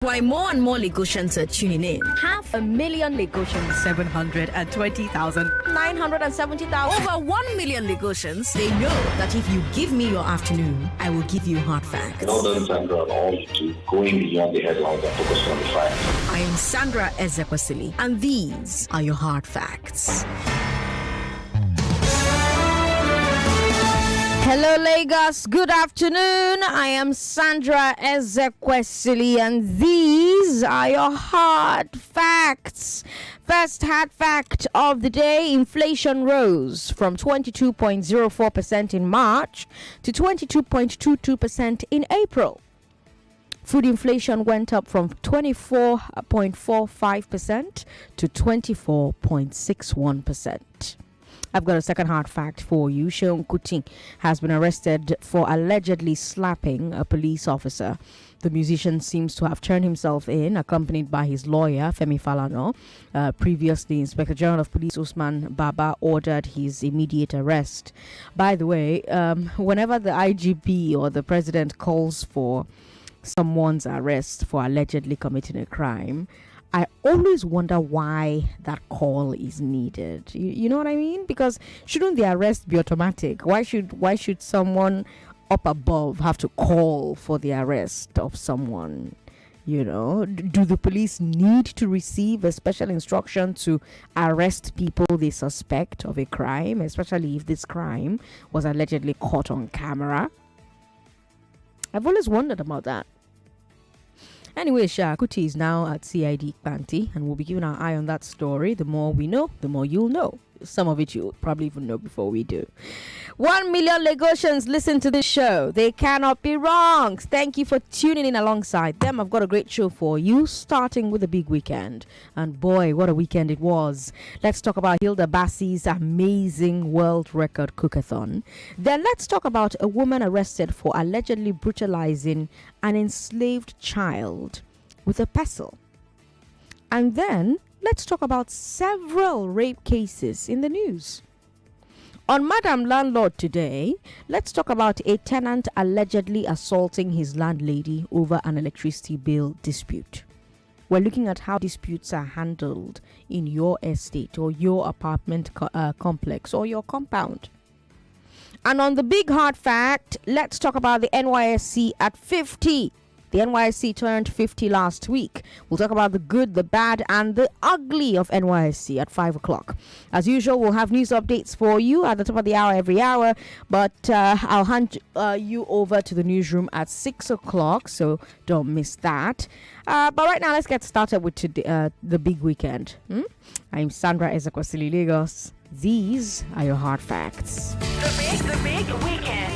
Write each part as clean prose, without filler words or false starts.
Why more and more Lagosians are tuning in. 500,000 Lagosians. 720,000. 970,000. Over 1 million Lagosians, they know that if you give me your afternoon, I will give you hard facts. Well done, Sandra, on all you do, going beyond the headlines and focusing on the facts. I am Sandra Ezekwesili, and these are your hard facts. Hello, Lagos. Good afternoon. I am Sandra Ezekwesili, and these are your hard facts. First hard fact of the day: inflation rose from 22.04% in March to 22.22% in April. Food inflation went up from 24.45% to 24.61%. I've got a second hard fact for you. Seun Kuti has been arrested for allegedly slapping a police officer. The musician seems to have turned himself in, accompanied by his lawyer, Femi Falana. Previously, Inspector General of Police Usman Baba ordered his immediate arrest. By the way, whenever the IGP or the president calls for someone's arrest for allegedly committing a crime, I always wonder why that call is needed. You know what I mean? Because shouldn't the arrest be automatic? Why should someone up above have to call for the arrest of someone? You know, do the police need to receive a special instruction to arrest people they suspect of a crime, especially if this crime was allegedly caught on camera? I've always wondered about that. Anyway, Kuti is now at CID Panti, and we'll be keeping our eye on that story. The more we know, the more you'll know. Some of it you'll probably even know before we do. 1 million Lagosians listen to this show. They cannot be wrong. Thank you for tuning in alongside them. I've got a great show for you, starting with a big weekend. And boy, what a weekend it was. Let's talk about Hilda Baci's amazing world record cookathon. Then let's talk about a woman arrested for allegedly brutalizing an enslaved child with a pestle. And then let's talk about several rape cases in the news. On Madam Landlord today, let's talk about a tenant allegedly assaulting his landlady over an electricity bill dispute. We're looking at how disputes are handled in your estate or your apartment complex or your compound. And on the big hard fact, let's talk about the NYSC at 50. The NYSC turned 50 last week. We'll talk about the good, the bad, and the ugly of NYSC at 5 o'clock. As usual, we'll have news updates for you at the top of the hour every hour. But I'll hand you over to the newsroom at 6 o'clock, so don't miss that. But right now, let's get started with today, the big weekend. I'm Sandra Ezekwesili, Lagos. These are your hard facts. The big weekend.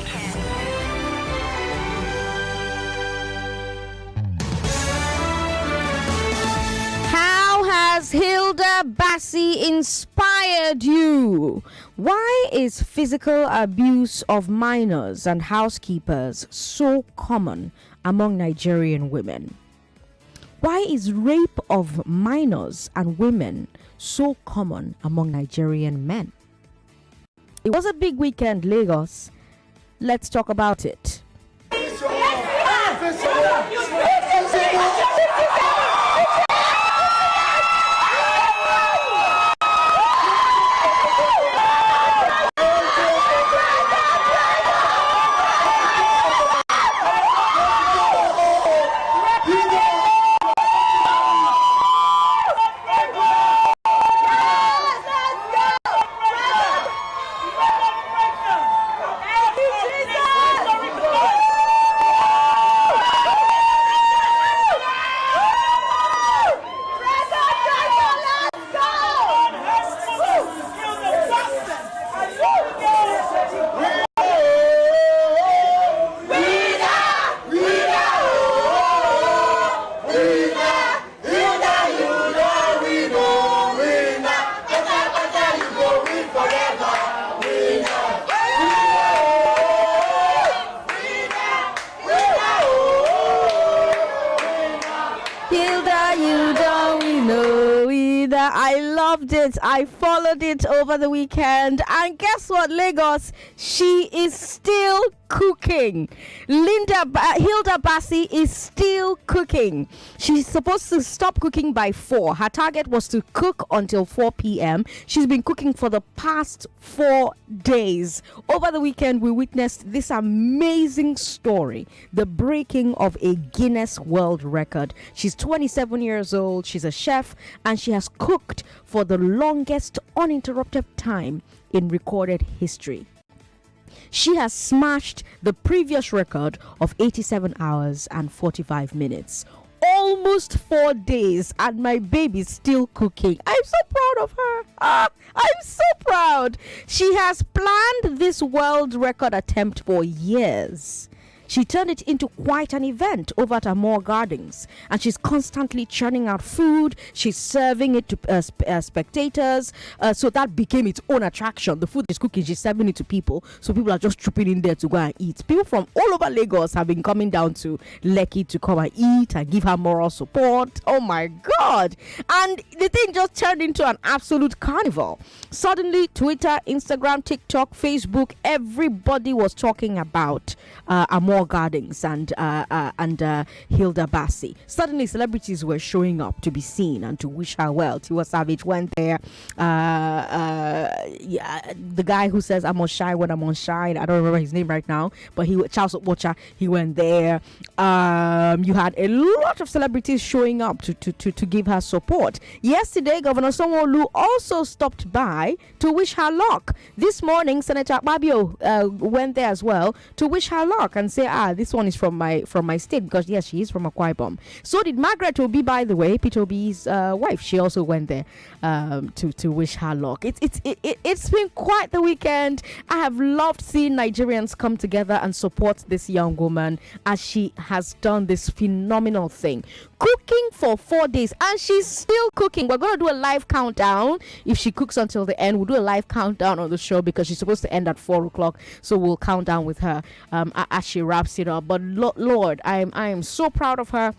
How has Hilda Baci inspired you? Why is physical abuse of minors and housekeepers so common among Nigerian women? Why is rape of minors and women so common among Nigerian men? It was a big weekend, Lagos. Let's talk about it. I loved it. I followed it over the weekend. And guess what, Lagos? She is still cooking. Hilda Baci is still cooking. She's supposed to stop cooking by 4. Her target was to cook until 4 p.m. She's been cooking for the past 4 days. Over the weekend, we witnessed this amazing story, the breaking of a Guinness World Record. She's 27 years old. She's a chef, and she has cooked for the longest uninterrupted time in recorded history. She has smashed the previous record of 87 hours and 45 minutes. Almost 4 days, and my baby's still cooking. I'm so proud of her. I'm so proud. She has planned this world record attempt for years. She turned it into quite an event over at Amore Gardens, and she's constantly churning out food. She's serving it to spectators, so that became its own attraction. The food is cooking, she's serving it to people, so people are just trooping in there to go and eat. People from all over Lagos have been coming down to Lekki to come and eat and give her moral support. Oh my God! And the thing just turned into an absolute carnival. Suddenly, Twitter, Instagram, TikTok, Facebook, everybody was talking about Amore Gardens and Hilda Baci. Suddenly, celebrities were showing up to be seen and to wish her well. Tiwa Savage went there. The guy who says I'm on shy when I'm on shine, I don't remember his name right now, but Charles Okwocha, he went there. You had a lot of celebrities showing up to give her support. Yesterday, Governor Sanwo-Olu also stopped by to wish her luck. This morning, Senator Babio went there as well to wish her luck and say, this one is from my state, because yes, she is from Akwa Ibom. So did Margaret Obi, by the way, Peter Obi's wife. She also went there to wish her luck. It's been quite the weekend. I have loved seeing Nigerians come together and support this young woman as she has done this phenomenal thing. Cooking for 4 days, and she's still cooking. We're going to do a live countdown. If she cooks until the end, we'll do a live countdown on the show, because she's supposed to end at 4 o'clock. So we'll count down with her as she wraps it up. But Lord, I am so proud of her.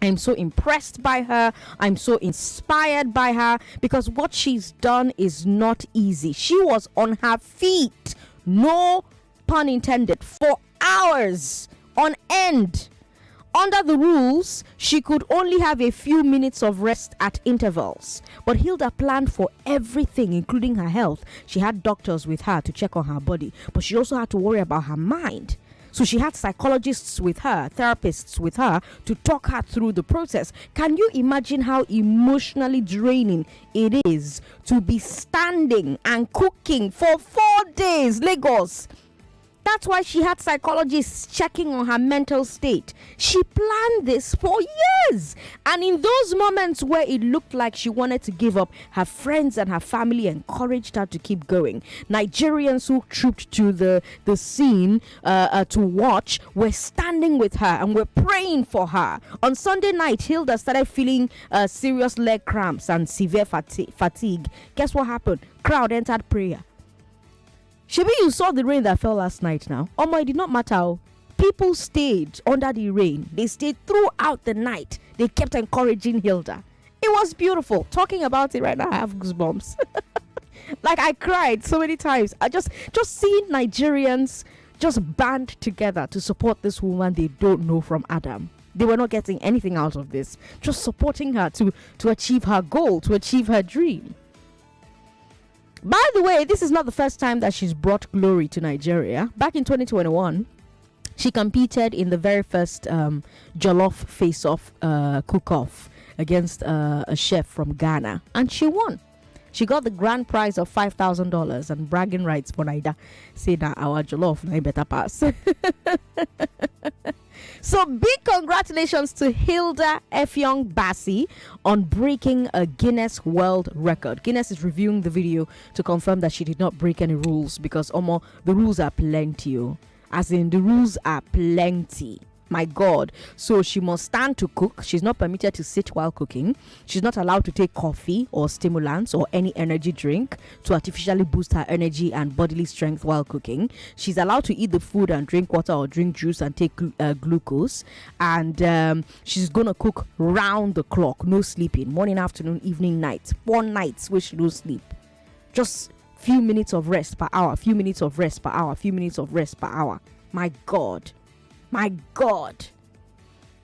I'm so impressed by her. I'm so inspired by her, because what she's done is not easy. She was on her feet, no pun intended, for hours on end. Under the rules, she could only have a few minutes of rest at intervals. But Hilda planned for everything, including her health. She had doctors with her to check on her body, but she also had to worry about her mind. So she had psychologists with her, therapists with her, to talk her through the process. Can you imagine how emotionally draining it is to be standing and cooking for 4 days, Lagos? That's why she had psychologists checking on her mental state. She planned this for years. And in those moments where it looked like she wanted to give up, her friends and her family encouraged her to keep going. Nigerians who trooped to the scene to watch were standing with her and were praying for her. On Sunday night, Hilda started feeling serious leg cramps and severe fatigue. Guess what happened? Crowd entered prayer. Shabi, you saw the rain that fell last night now. It did not matter. People stayed under the rain. They stayed throughout the night. They kept encouraging Hilda. It was beautiful. Talking about it right now, I have goosebumps. Like, I cried so many times. I just seeing Nigerians just band together to support this woman they don't know from Adam. They were not getting anything out of this. Just supporting her to achieve her goal, to achieve her dream. By the way, this is not the first time that she's brought glory to Nigeria. Back in 2021, she competed in the very first Jollof Face-Off cook-off against a chef from Ghana, and she won. She got the grand prize of $5,000 and bragging rights for Naida. Say that our Jollof na better pass. So big congratulations to Hilda Baci on breaking a Guinness World Record. Guinness is reviewing the video to confirm that she did not break any rules, because the rules are plenty. As in, the rules are plenty. My God. So she must stand to cook. She's not permitted to sit while cooking. She's not allowed to take coffee or stimulants or any energy drink to artificially boost her energy and bodily strength while cooking. She's allowed to eat the food and drink water or drink juice and take glucose. And she's going to cook round the clock. No sleeping. Morning, afternoon, evening, night. 4 nights where she don't sleep. Just few minutes of rest per hour. Few minutes of rest per hour. Few minutes of rest per hour. My God. My God.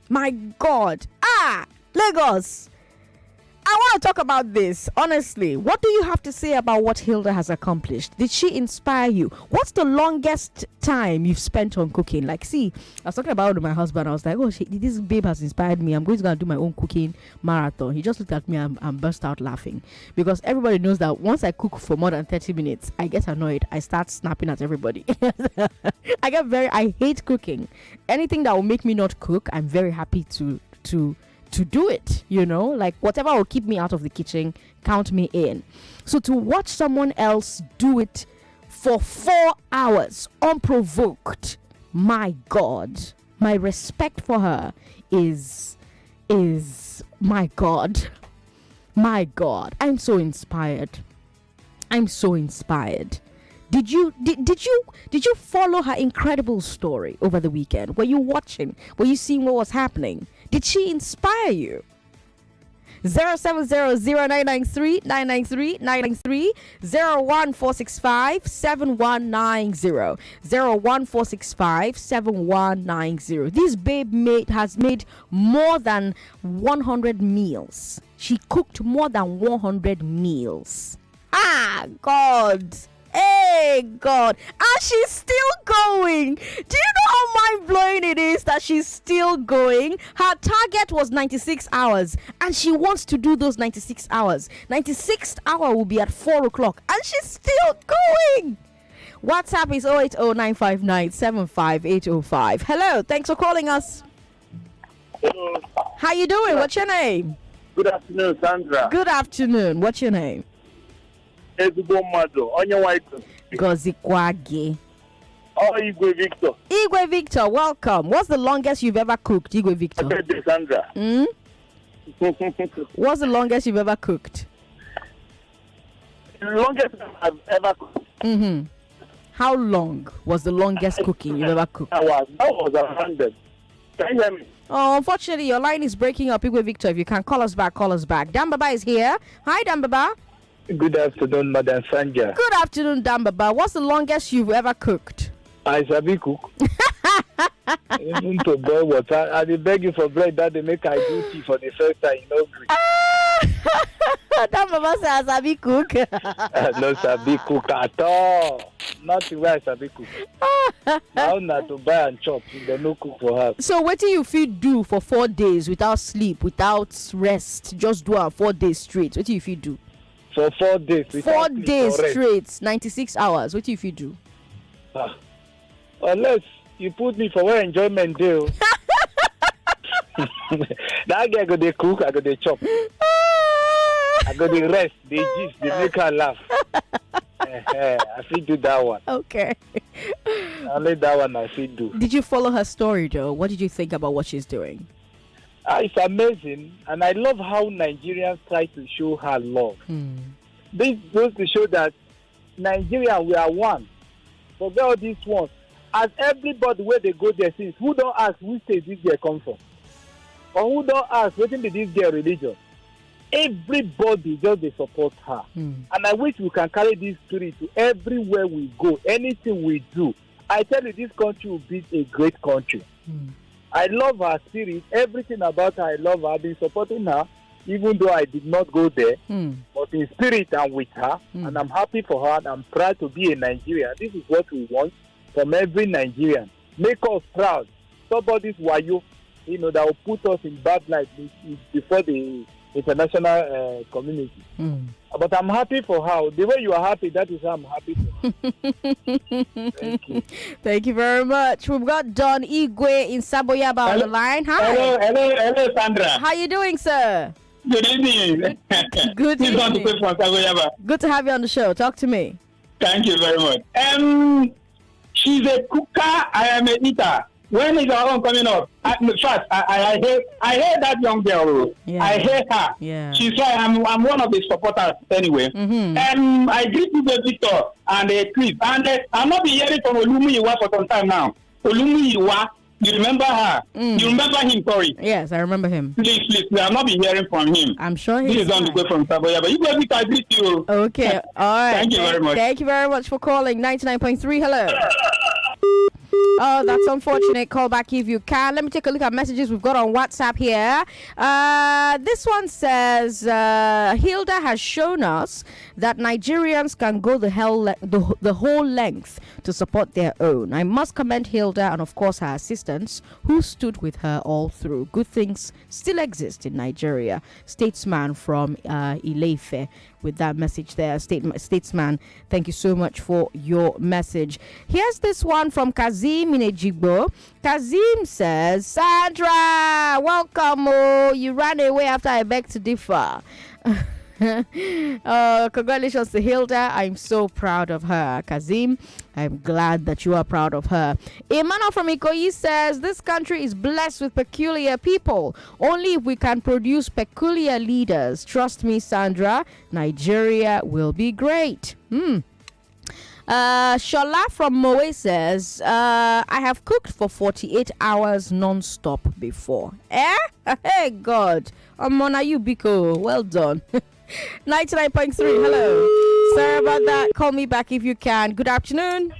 My God. Lagos. I want to talk about this. Honestly, what do you have to say about what Hilda has accomplished? Did she inspire you? What's the longest time you've spent on cooking? Like, see, I was talking about it with my husband. I was like, oh, this babe has inspired me. I'm going to do my own cooking marathon. He just looked at me and burst out laughing. Because everybody knows that once I cook for more than 30 minutes, I get annoyed. I start snapping at everybody. I hate cooking. Anything that will make me not cook, I'm very happy to do it, like whatever will keep me out of the kitchen, count me in. So to watch someone else do it for 4 hours unprovoked, my God, my respect for her is my God. I'm so inspired. Did you follow her incredible story over the weekend? Were you watching? Were you seeing what was happening? Did she inspire you? 070-0993-993-993 01465-7190 01465-7190. This babe has made more than 100 meals. She cooked more than 100 meals. God. Hey, God. And she's still going. Do you know how mind-blowing it is that she's still going? Her target was 96 hours, and she wants to do those 96 hours. 96th hour will be at 4 o'clock, and she's still going. WhatsApp is 080-959-75805. Hello, thanks for calling us. Hello. How you doing? What's your name? Good afternoon, Sandra. Good afternoon. What's your name? Gozikwagi. Oh, Igwe Victor. Igwe Victor, welcome. What's the longest you've ever cooked, Igwe Victor? Sandra. What's the longest you've ever cooked? The longest I've ever cooked. How long was the longest cooking you've ever cooked? That was 100. Can you hear me? Oh, unfortunately, your line is breaking up, Igwe Victor. If you can call us back, call us back. Dambaba is here. Hi, Dambaba. Good afternoon, Madam Sandra. Good afternoon, Dambaba. What's the longest you've ever cooked? I sabi cook. Even to boil water. I beg you for bread that they make I do tea for the first time. Dambaba says I sabi cook. No sabi cook at all. Not the way I sabi cook. Now not to buy and chop. They no cook for her. So what do you feel do for 4 days without sleep, without rest? Just do it 4 days straight. What do you feel do? For 4 days. 4 days straight, 96 hours. What do you feel do? Unless you put me for where enjoyment do. That guy go dey cook, I go dey chop. I go dey rest, they gist, they make her laugh. I feel do that one. Okay. Only that one I feel do. Did you follow her story though? What did you think about what she's doing? It's amazing, and I love how Nigerians try to show her love. This goes to show that Nigeria, we are one. Forget all these ones. As everybody where they go there since, who don't ask which state this girl come from? Or who don't ask what is this girl religion? Everybody just they support her. And I wish we can carry this spirit to everywhere we go, anything we do. I tell you, this country will be a great country. I love her spirit, everything about her, I love her. I've been supporting her, even though I did not go there. But in spirit, I'm with her, and I'm happy for her, and I'm proud to be a Nigerian. This is what we want from every Nigerian. Make us proud. Somebody's wayo, that will put us in bad light before the international community. But I'm happy for her. The way you are happy, that is how I'm happy for her. Thank you. Thank you very much. We've got Don Igwe in Saboyaba on the line. Hi. Hello, Sandra. How you doing, sir? Good evening. Good evening. Good to have you on the show. Talk to me. Thank you very much. She's a cooker. I am a eater. When is our own coming up? First, I hate that young girl. Yeah. I hate her. Yeah. She's right. I'm one of the supporters anyway. I greet you, Victor, and Chris. And I'm not been hearing from Olumuyiwa for some time now. Olumuyiwa, you remember her? You remember him, sorry? Yes, I remember him. Please, I'm not been hearing from him. I'm sure he's This is on the way from Saboya, but you go, Victor, I greet you. Okay, all right. Thank you very much. Thank you very much for calling. 99.3, hello. Oh, that's unfortunate. Call back if you can. Let me take a look at messages we've got on WhatsApp here. This one says, Hilda has shown us that Nigerians can go the whole length to support their own. I must commend Hilda and, of course, her assistants who stood with her all through. Good things still exist in Nigeria. Statesman from Ileife. With that message there, statesman, thank you so much for your message. Here's this one from Kazim in Ejigbo. Kazim says, Sandra, welcome. Oh, you ran away after I begged to differ. Congratulations to Hilda. I'm so proud of her, Kazim. I'm glad that you are proud of her. Emmanuel from Ikoyi says this country is blessed with peculiar people. Only if we can produce peculiar leaders. Trust me, Sandra, Nigeria will be great. Shola from Moe says, I have cooked for 48 hours non-stop before. Hey, God. Mona Yubiko. Well done. 99.3. Hello. Sorry about that. Call me back if you can. Good afternoon.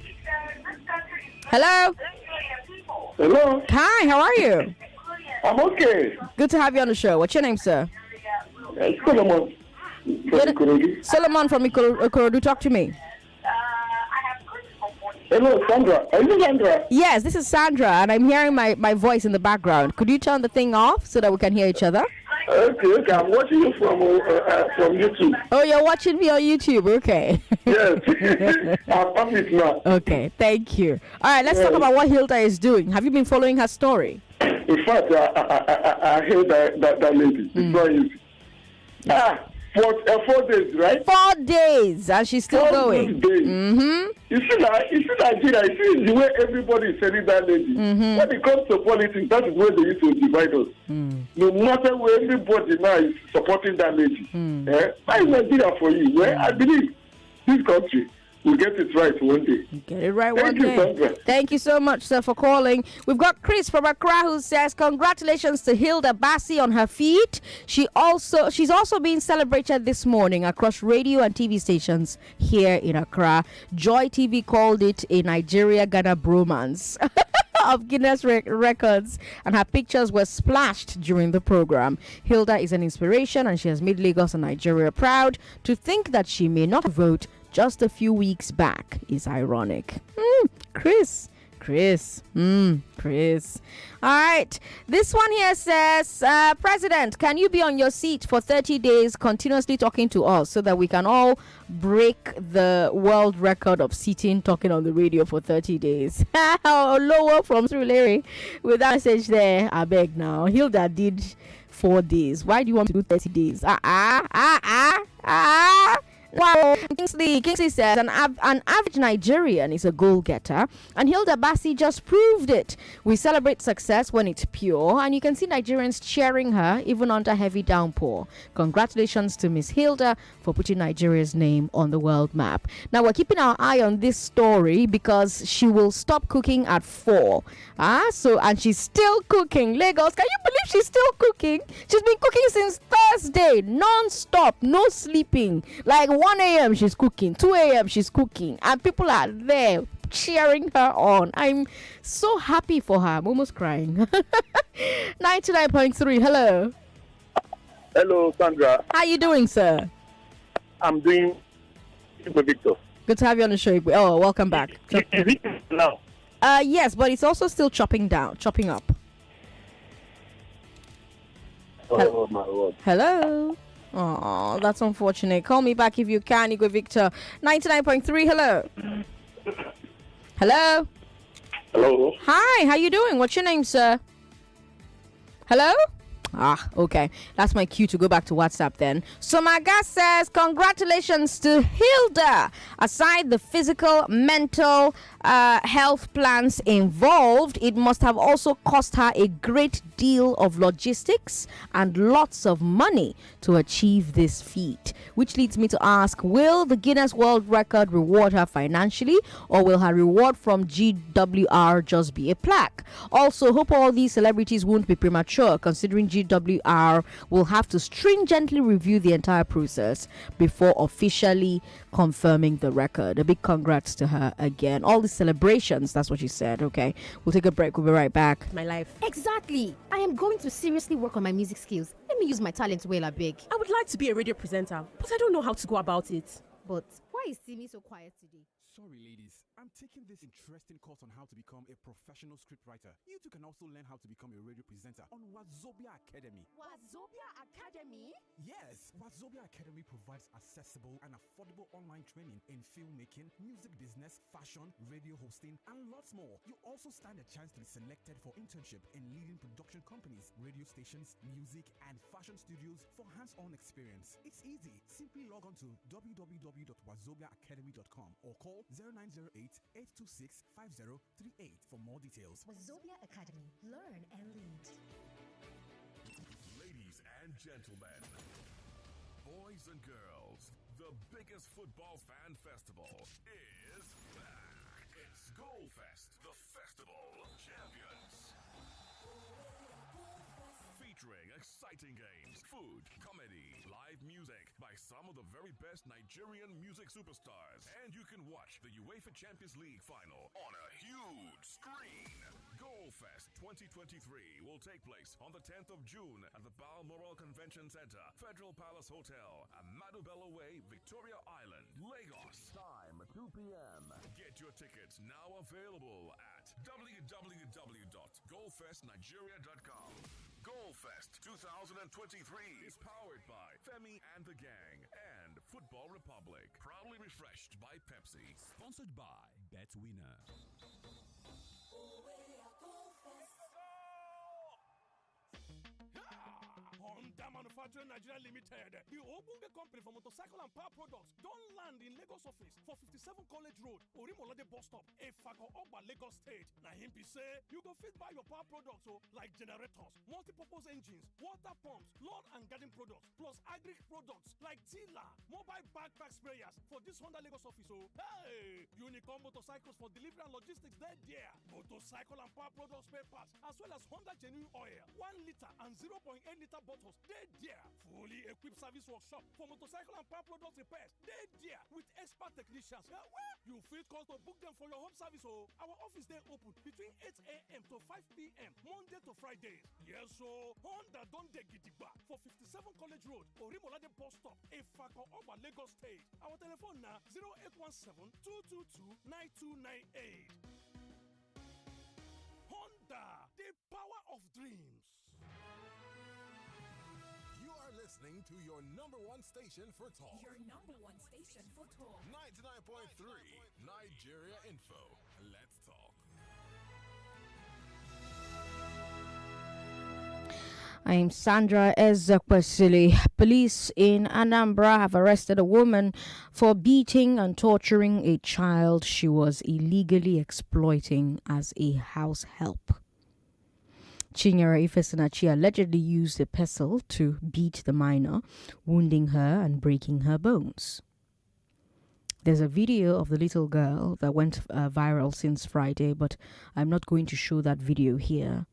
Hello. Hello. Hi, how are you? I'm okay. Good to have you on the show. What's your name, sir? It's Solomon. Solomon from Ikorodu. Talk to me. Hello, Sandra. Are you Sandra? Yes, this is Sandra, and I'm hearing my voice in the background. Could you turn the thing off so that we can hear each other? Okay. I'm watching you from YouTube. Oh, you're watching me on YouTube. Okay. Yes. I'm on it now. Okay, thank you. All right, let's talk about what Hilda is doing. Have you been following her story? In fact, I heard that lady. It's not easy. For 4 days, right? 4 days, and she's still going. 4 days. You see Nigeria, you see the way everybody is telling that lady. When it comes to politics, that is where they used to divide us. No matter where everybody now is supporting that lady. That is Nigeria for you. Well, I believe this country will get it right one day. Get it right Thank one you, day. Sandra. Thank you so much, sir, for calling. We've got Chris from Accra who says, congratulations to Hilda Baci on her feat. She's also being celebrated this morning across radio and TV stations here in Accra. Joy TV called it a Nigeria-Ghana bromance of Guinness records, and her pictures were splashed during the program. Hilda is an inspiration, and she has made Lagos and Nigeria proud. To think that she may not vote just a few weeks back is ironic. Chris. All right. This one here says, President, can you be on your seat for 30 days continuously talking to us so that we can all break the world record of sitting talking on the radio for 30 days? Lower from Larry with that message there. I beg now. Hilda did 4 days. Why do you want to do 30 days? Wow. Kingsley says an average Nigerian is a goal-getter, and Hilda Baci just proved it. We celebrate success when it's pure, and you can see Nigerians cheering her even under heavy downpour. Congratulations to Miss Hilda for putting Nigeria's name on the world map. Now we're keeping our eye on this story because she will stop cooking at 4. And she's still cooking. Lagos, can you believe she's still cooking? She's been cooking since Thursday, non-stop, no sleeping. Like 1 a.m. she's cooking, 2 a.m. she's cooking, and people are there cheering her on. I'm so happy for her. I'm almost crying. 99.3. Hello. Hello, Sandra. How you doing, sir? I'm doing Victor. Good to have you on the show. Oh, welcome back. Is it now? Yes, but it's also still chopping up. Oh, my word. Hello. Oh, that's unfortunate. Call me back if you can, Igwe Victor. 99.3. Hello. Hello. Hello. Hi, how you doing? What's your name, sir? Hello? Okay. That's my cue to go back to WhatsApp then. So my guy says, congratulations to Hilda. Aside the physical, mental health plans involved, it must have also cost her a great deal of logistics and lots of money to achieve this feat. Which leads me to ask, will the Guinness World Record reward her financially, or will her reward from GWR just be a plaque? Also, hope all these celebrities won't be premature, considering GWR GWR will have to stringently review the entire process before officially confirming the record. A big congrats to her again. All these celebrations, that's what she said. Okay, we'll take a break. We'll be right back. My life. Exactly. I am going to seriously work on my music skills. Let me use my talent well, big. I would like to be a radio presenter, but I don't know how to go about it. But why is Simi so quiet today? Sorry, ladies. I'm taking this interesting course on how to become a professional scriptwriter. You too can also learn how to become a radio presenter on Wazobia Academy. Wazobia Academy? Yes, Wazobia Academy provides accessible and affordable online training in filmmaking, music business, fashion, radio hosting, and lots more. You also stand a chance to be selected for internship in leading production companies, radio stations, music, and fashion studios for hands-on experience. It's easy. Simply log on to www.wazobiaacademy.com or call 0908-826-5038 for more details. Wazobia Academy. Learn and lead. Ladies and gentlemen, boys and girls, the biggest football fan festival is back. It's Goalfest, the Festival of Champions. Featuring exciting games, food, comedy, live music by some of the very best Nigerian music superstars. And you can watch the UEFA Champions League final on a huge screen. Goalfest 2023 will take place on the 10th of June at the Balmoral Convention Center, Federal Palace Hotel, Amadu Bello Way, Victoria Island, Lagos. Time 2 p.m. Get your tickets now available at www.goalfestnigeria.com. Goalfest 2023 is powered by Femi and the Gang and Football Republic. Proudly refreshed by Pepsi. Sponsored by BetWinner. Honda Manufacturing Nigeria Limited, the Ogbonge company for motorcycle and power products, don't land in Lagos office for 57 College Road, Orimolade bus stop, Efako Ogba, Lagos State. Now him be say you go fit buy your power products like generators, multi-purpose engines, water pumps, lawn and garden products, plus agri products like tiller, mobile backpack sprayers for this Honda Lagos office. Hey, Unicorn motorcycles for delivery and logistics there. Motorcycle and power products spare parts, as well as Honda genuine oil, 1 liter and 0.8 liter bottles. They there. Fully equipped service workshop for motorcycle and power products repairs. They there with expert technicians. You feel call to book them for your home service. Our office they open between 8 a.m. to 5 p.m. Monday to Fridays. Yes, so Honda don't dey gidigba for 57 College Road, Orimolade bus stop, Efako Ogba, Lagos State. Our telephone now 0817-222-9298. Honda, the power of dreams. You are listening to your number one station for talk. Your number one station for talk. 99.3 Nigeria Info. Let's talk. I'm Sandra Ezekwesili. Police in Anambra have arrested a woman for beating and torturing a child she was illegally exploiting as a house help. Chinyere Ifesinachi allegedly used a pestle to beat the minor, wounding her and breaking her bones. There's a video of the little girl that went viral since Friday, but I'm not going to show that video here.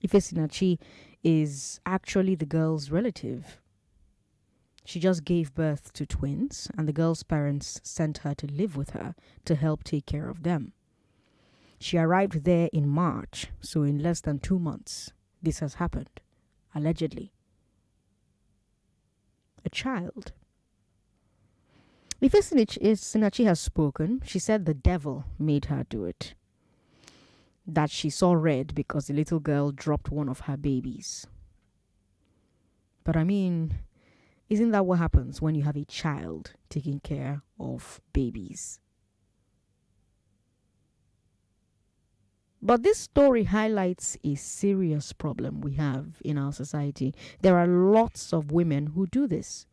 Ifesinachi is actually the girl's relative. She just gave birth to twins, and the girl's parents sent her to live with her to help take care of them. She arrived there in March, so in less than 2 months, this has happened, allegedly. A child. Ifesinachi has spoken. She said the devil made her do it. That she saw red because the little girl dropped one of her babies. But I mean, isn't that what happens when you have a child taking care of babies? But this story highlights a serious problem we have in our society. There are lots of women who do this.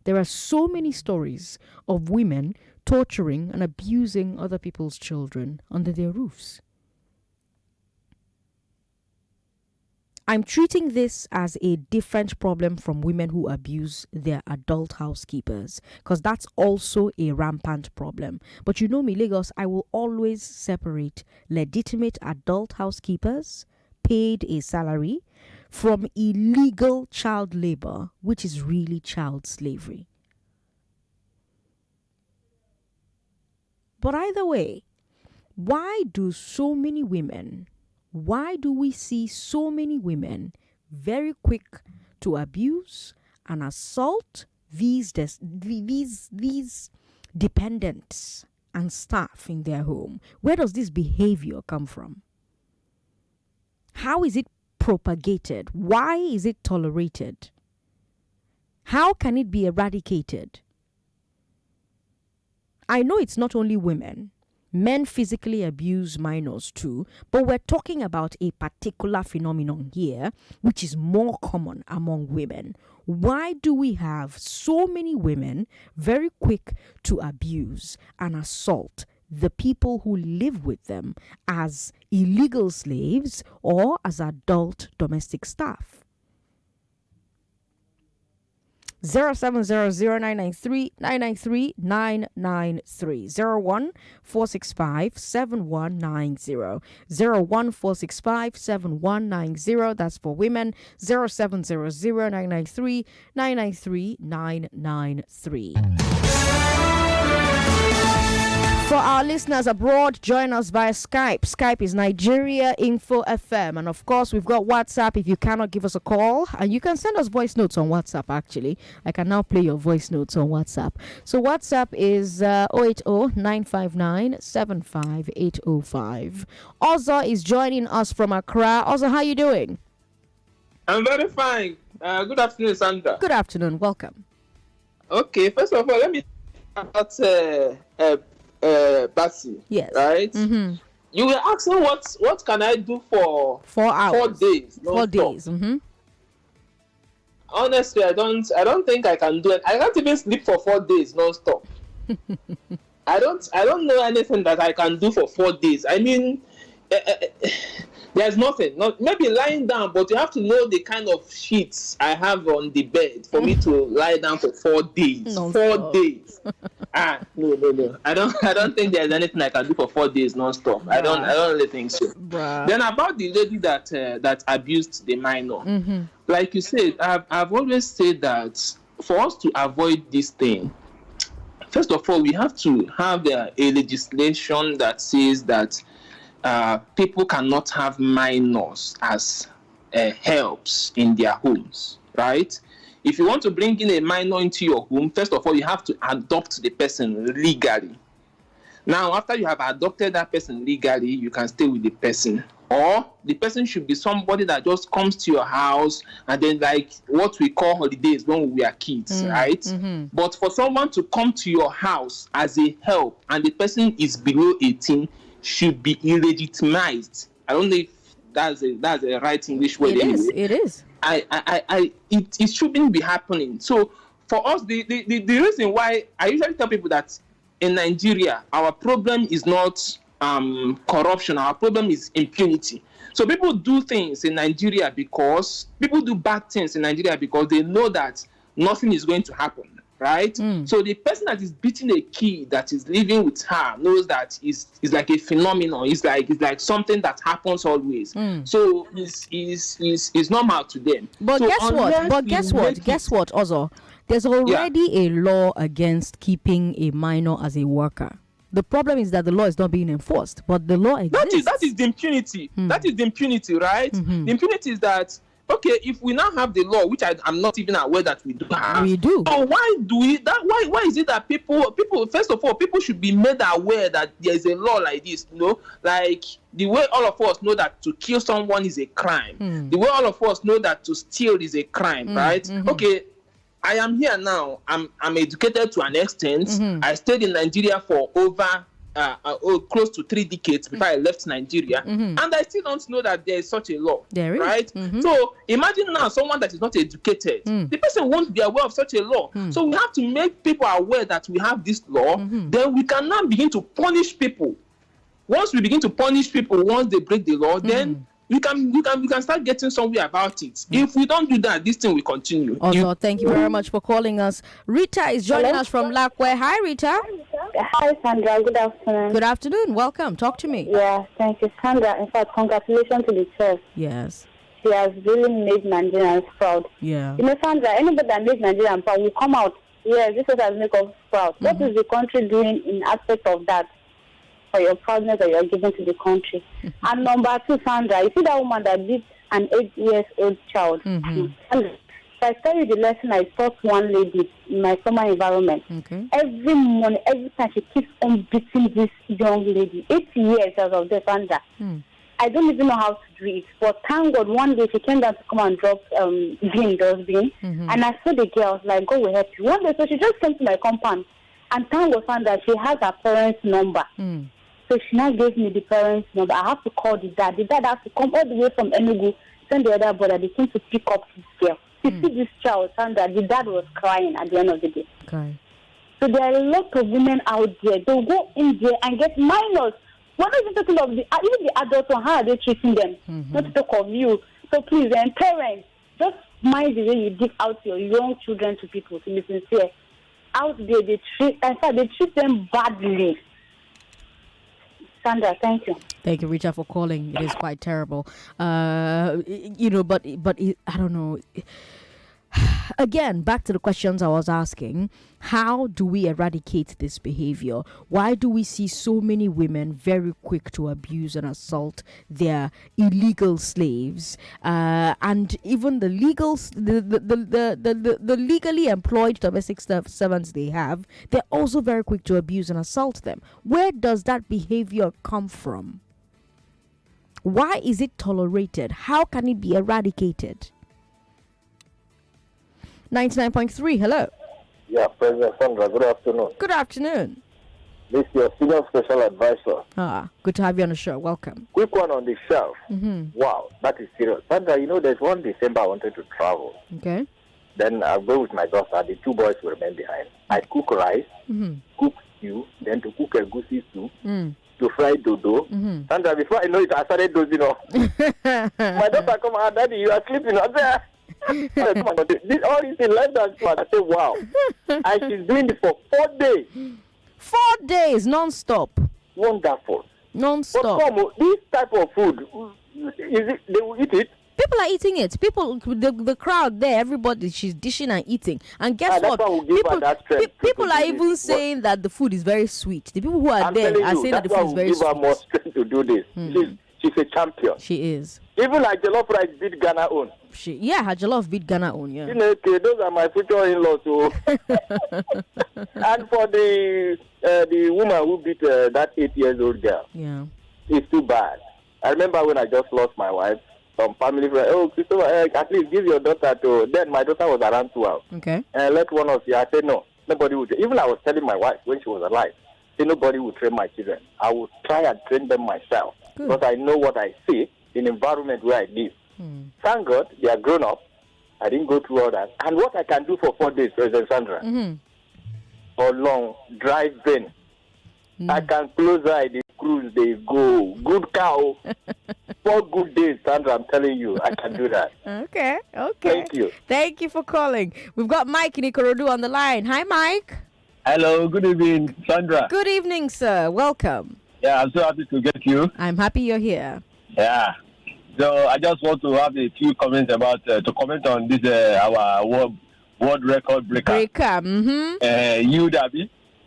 There are so many stories of women torturing and abusing other people's children under their roofs. I'm treating this as a different problem from women who abuse their adult housekeepers, because that's also a rampant problem. But you know me, Lagos, I will always separate legitimate adult housekeepers, paid a salary from illegal child labor, which is really child slavery. But either way, why do we see so many women very quick to abuse and assault these dependents and staff in their home? Where does this behavior come from? How is it propagated? Why is it tolerated? How can it be eradicated? I know it's not only women. Men physically abuse minors too, but we're talking about a particular phenomenon here, which is more common among women. Why do we have so many women very quick to abuse and assault the people who live with them as illegal slaves or as adult domestic staff? 0700-993-993-993 01465-7190 01465-7190. That's for women. 0700-993-993-993. For our listeners abroad, join us via Skype. Skype is Nigeria Info FM. And of course, we've got WhatsApp if you cannot give us a call. And you can send us voice notes on WhatsApp, actually. I can now play your voice notes on WhatsApp. So WhatsApp is 080-959-75805. Ozo is joining us from Accra. Ozo, how are you doing? I'm very fine. Good afternoon, Sandra. Good afternoon. Welcome. Okay, first of all, let me talk about Bassey. Yes. Right? Mm-hmm. You were asking what can I do for 4 hours? 4 days. 4 days. Mm-hmm. Honestly, I don't think I can do it. I can't even sleep for 4 days non-stop. I don't know anything that I can do for 4 days. I mean, there's nothing. Maybe lying down, but you have to know the kind of sheets I have on the bed for me to lie down for 4 days. No, 4 days. No. I don't think there's anything I can do for 4 days non-stop. I don't really think so. Bruh. Then about the lady that abused the minor, Mm-hmm. like you said, I've always said that for us to avoid this thing, first of all, we have to have a legislation that says that people cannot have minors as helps in their homes, right? If you want to bring in a minor into your home, first of all, you have to adopt the person legally. Now, after you have adopted that person legally, you can stay with the person. Or the person should be somebody that just comes to your house and then like what we call holidays when we were kids, right? Mm-hmm. But for someone to come to your house as a help and the person is below 18, should be illegitimized. I don't know if that's a right English word. It is. It shouldn't be happening. So for us, the reason why I usually tell people that in Nigeria, our problem is not corruption. Our problem is impunity. So people do things in Nigeria because people do bad things in Nigeria because they know that nothing is going to happen. Right? So the person that is beating a kid that is living with her knows that is like a phenomenon. It's like something that happens always. So it's normal to them. But so guess what, Ozo? There's already a law against keeping a minor as a worker. The problem is that the law is not being enforced, but the law exists. That is the impunity. That is the impunity, right? Mm-hmm. The impunity is that, okay, if we now have the law, which I'm not even aware that we do have. We do. So why do we that? Why is it that people first of all, people should be made aware that there is a law like this? You know, like the way all of us know that to kill someone is a crime. The way all of us know that to steal is a crime, right? Mm-hmm. Okay, I am here now. I'm educated to an extent. Mm-hmm. I stayed in Nigeria for over close to 3 decades before I left Nigeria, and I still don't know that there is such a law. There is. Right? Mm-hmm. So imagine now someone that is not educated. The person won't be aware of such a law. So we have to make people aware that we have this law. Then we can now begin to punish people. Once we begin to punish people, once they break the law, then we can start getting somewhere about it. If we don't do that, this thing will continue. Also, thank you very much for calling us. Rita is joining us from Lakwe. Hi, Rita. Hi, Sandra. Good afternoon. Good afternoon. Welcome. Talk to me. Yeah, thank you, Sandra. In fact, congratulations to the church. Yes. She has really made Nigerians proud. Yeah. You know, Sandra, anybody that makes Nigerians proud will come out. Yes, this is has make us proud. What is the country doing in aspect of that for your proudness that you are giving to the country? And number two, Sandra, you see that woman that beat an 8-year-old child? So I tell you the lesson I taught one lady in my summer environment. Okay. Every morning, every time she keeps on beating this young lady. 8 years as of the Sandra. I don't even know how to do it. But thank God, one day she came down to come and drop green dustbin. And I saw the girl, I was like, God will help you. One day, so she just came to my compound. And thank God, Sandra, she has her parents' number. So she now gave me the parents' number. I have to call the dad. The dad has to come all the way from Enugu, send the other brother. They came to pick up this girl. You see this child, Sandra, the dad was crying at the end of the day. Okay. So there are a lot of women out there. They'll go in there and get minors. We're not even talking of even the adults, on how are they treating them? Not to talk of you. So please, parents, just mind the way you give out your young children to people, to be sincere. Out there, they treat them badly. Sandra, thank you. Thank you, Richard, for calling. It is quite terrible. But I don't know. Again, back to the questions I was asking. How do we eradicate this behavior? Why do we see so many women very quick to abuse and assault their illegal slaves, and even the legally employed domestic servants they have? They're also very quick to abuse and assault them. Where does that behavior come from? Why is it tolerated? How can it be eradicated? 99.3, hello. Yeah, President Sandra, good afternoon. Good afternoon. This is your senior special advisor. Good to have you on the show. Welcome. Quick one on the shelf. Wow, that is serious. Sandra, there's one December I wanted to travel. Okay. Then I'll go with my daughter. The two boys will remain behind. I cook rice, cook stew, then to cook a goosey soup, to fry dodo. Sandra, before I know it, I started dozing off. My daughter come out, Daddy, you are sleeping out there. This all is in less than 2 hours. I say, wow. And she's doing it for 4 days. 4 days, non-stop. Wonderful. Non-stop. But this type of food, they will eat it? People are eating it. People, the crowd there, everybody, she's dishing and eating. And guess what? People are even saying that the food is very sweet. The people who are there are saying that the food is very sweet. Give her more strength to do this. She's a champion. She is. Even like jollof rice beat Ghana own. Her jollof beat Ghana own, yeah. Okay, those are my future in-laws. So. And for the woman who beat that 8-year-old girl, it's too bad. I remember when I just lost my wife, some family friends, Christopher, at least give your daughter to... Then my daughter was around 12. Okay. And let one of you, I said, no, nobody would. Even I was telling my wife when she was alive, nobody would train my children. I would try and train them myself. Good. Because I know what I see in the environment where I live. Thank God they are grown up. I didn't go through all that. And what I can do for 4 days, President Sandra, for long driving, I can close eye, the cruise, they go. Good cow. 4 good days, Sandra, I'm telling you, I can do that. Okay. Thank you. Thank you for calling. We've got Mike in Ikorodu on the line. Hi, Mike. Hello, good evening, Sandra. Good evening, sir. Welcome. Yeah, I'm so happy to get you. I'm happy you're here. Yeah. So I just want to have a few comments about to comment on this our world record breaker. Hilda.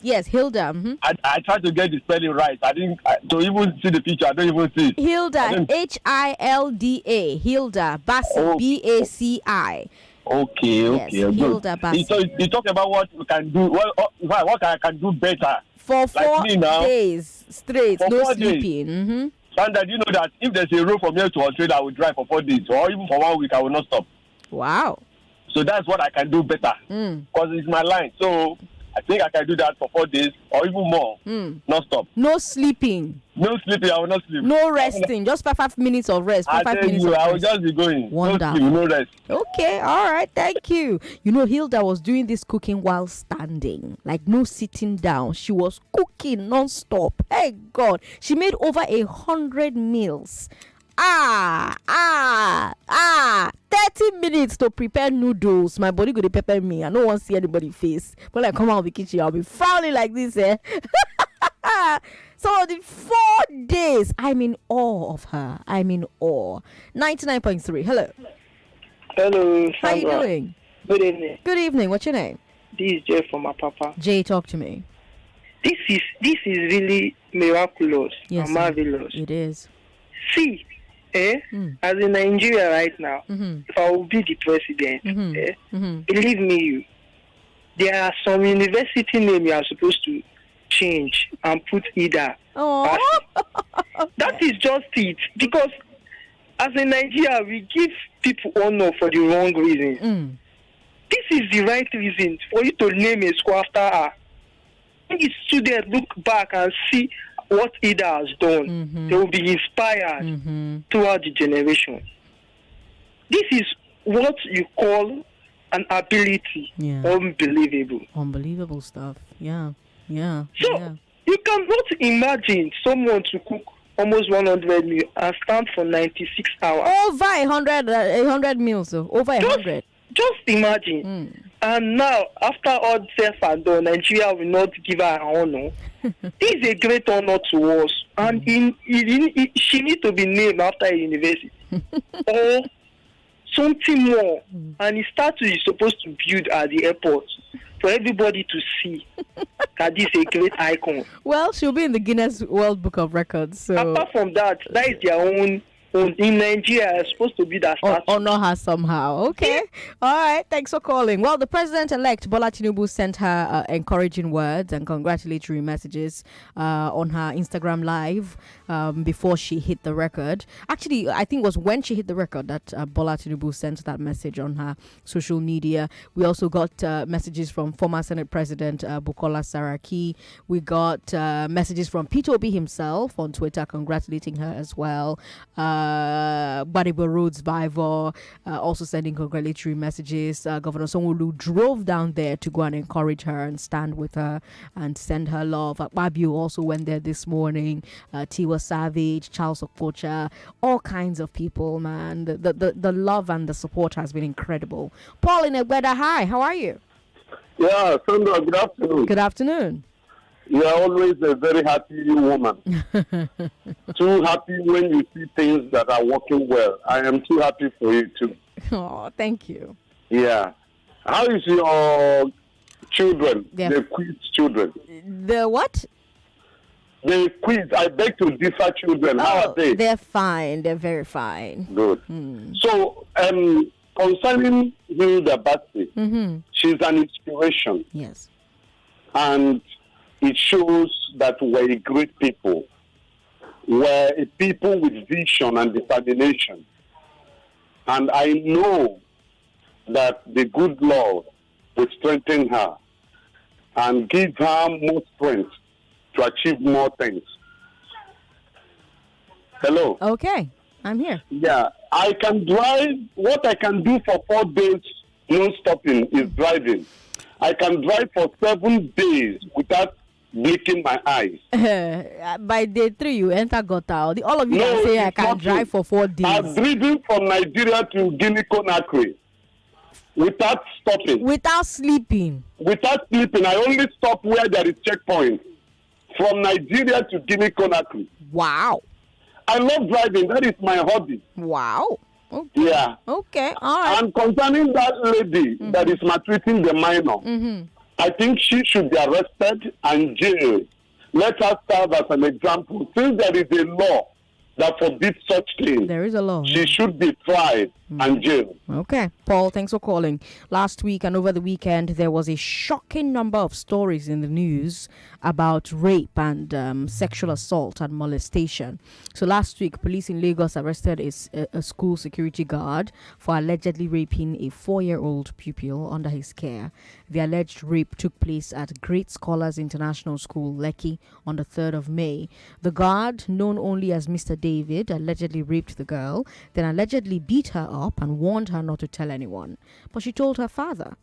Yes, Hilda. I tried to get the spelling right. I didn't. To even see the picture, I don't even see. Hilda, Hilda, Hilda Baci, Baci. Okay, yes, good. Hilda Baci. So you talk about what we can do. What I can do better. For 4 days straight, no sleeping. Sandra, do you know that if there's a road from here to Australia, I will drive for 4 days, or even for 1 week, I will not stop. Wow. So that's what I can do better, because it's my line. So I think I can do that for 4 days, or even more, not stop. No sleeping. No sleeping, I will not sleep. No resting, just 5 minutes of rest. I tell you, I will just be going. Wonderful. No rest. Okay, all right, thank you. Hilda was doing this cooking while standing, like no sitting down. She was cooking non-stop. Hey God, she made over 100 meals 30 minutes to prepare noodles. My body go to pepper me. I don't want to see anybody face. When I come out of the kitchen, I'll be frowning like this. So the 4 days, I'm in awe of her. I'm in awe. 99.3. Hello. Hello, Sandra. How you doing? Good evening. Good evening. What's your name? This is Jay from Apapa. Jay, talk to me. This is really miraculous and marvelous. It is. See, as in Nigeria right now, if I will be the president, believe me, there are some university names you are supposed to change and put either. That is just it. Because as in Nigeria, we give people honor for the wrong reasons. This is the right reason for you to name a school after her. When the students look back and see what Ida has done, they will be inspired throughout the generation. This is what you call an ability. Unbelievable. Unbelievable stuff. Yeah. So you cannot imagine someone to cook almost 100 meals and stand for 96 hours. Over 100 meals, so over 100. Just imagine. And now, after all said and done, Nigeria will not give her honor. This is a great honor to us. And she needs to be named after a university. Or something more. And a statue is supposed to build at the airport for everybody to see that this is a great icon. Well, she'll be in the Guinness World Book of Records. So apart from that, that is their own. In Nigeria, it's supposed to be that statue. Honor her somehow. Okay. All right. Thanks for calling. Well, the president-elect Bola Tinubu sent her encouraging words and congratulatory messages on her Instagram Live before she hit the record. Actually, I think it was when she hit the record that Bola Tinubu sent that message on her social media. We also got messages from former Senate President Bukola Saraki. We got messages from Peter Obi himself on Twitter congratulating her as well. Baribo Roads Bible also sending congratulatory messages. Governor Sanwo-Olu drove down there to go and encourage her and stand with her and send her love. Akpabio also went there this morning. Tiwa Savage, Charles Okocha, all kinds of people, man. The love and the support has been incredible. Paul in Egbeda, hi, how are you? Yeah, Sandra, good afternoon. Good afternoon. You are always a very happy woman. Too happy when you see things that are working well. I am too happy for you too. Oh, thank you. Yeah. How is your children, the quiz children? The what? The quiz, I beg to differ children. How are they? They're fine. They're very fine. Good. So, concerning Hilda Baci, she's an inspiration. Yes. And it shows that we're a great people. We're a people with vision and determination. And I know that the good Lord will strengthen her and give her more strength to achieve more things. Hello? Okay, I'm here. Yeah, I can drive. What I can do for 4 days non-stopping is driving. I can drive for 7 days without blinking my eyes. By day 3, you enter gutter. All of you can say I can drive for 4 days. I've driven from Nigeria to Guinea-Conakry without stopping. Without sleeping. Without sleeping. I only stop where there is checkpoint. From Nigeria to Guinea-Conakry. Wow. I love driving. That is my hobby. Wow. Okay. Yeah. Okay. All right. And concerning that lady that is maltreating the minor, I think she should be arrested and jailed. Let us serve as an example. Since there is a law that forbids such things, there is a law. She should be tried and jailed. Okay. Paul, thanks for calling. Last week and over the weekend, there was a shocking number of stories in the news about rape and sexual assault and molestation. So last week, police in Lagos arrested a school security guard for allegedly raping a 4-year-old pupil under his care. The alleged rape took place at Great Scholars International School, Lekki, on the 3rd of May. The guard, known only as Mr. David, allegedly raped the girl, then allegedly beat her up and warned her not to tell anyone. But she told her father.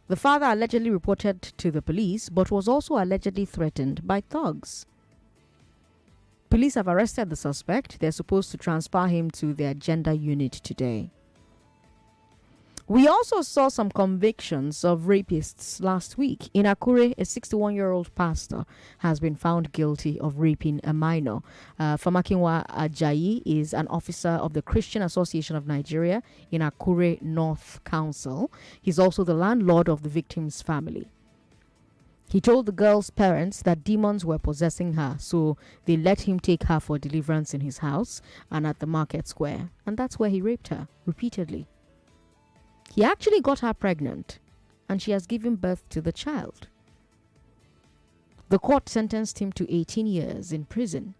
The father allegedly reported to the police, but was also allegedly threatened by thugs. Police have arrested the suspect. They're supposed to transfer him to their gender unit today. We also saw some convictions of rapists last week. In Akure, a 61-year-old pastor has been found guilty of raping a minor. Famakinwa Ajayi is an officer of the Christian Association of Nigeria in Akure North Council. He's also the landlord of the victim's family. He told the girl's parents that demons were possessing her, so they let him take her for deliverance in his house and at the market square. And that's where he raped her repeatedly. He actually got her pregnant, and she has given birth to the child. The court sentenced him to 18 years in prison.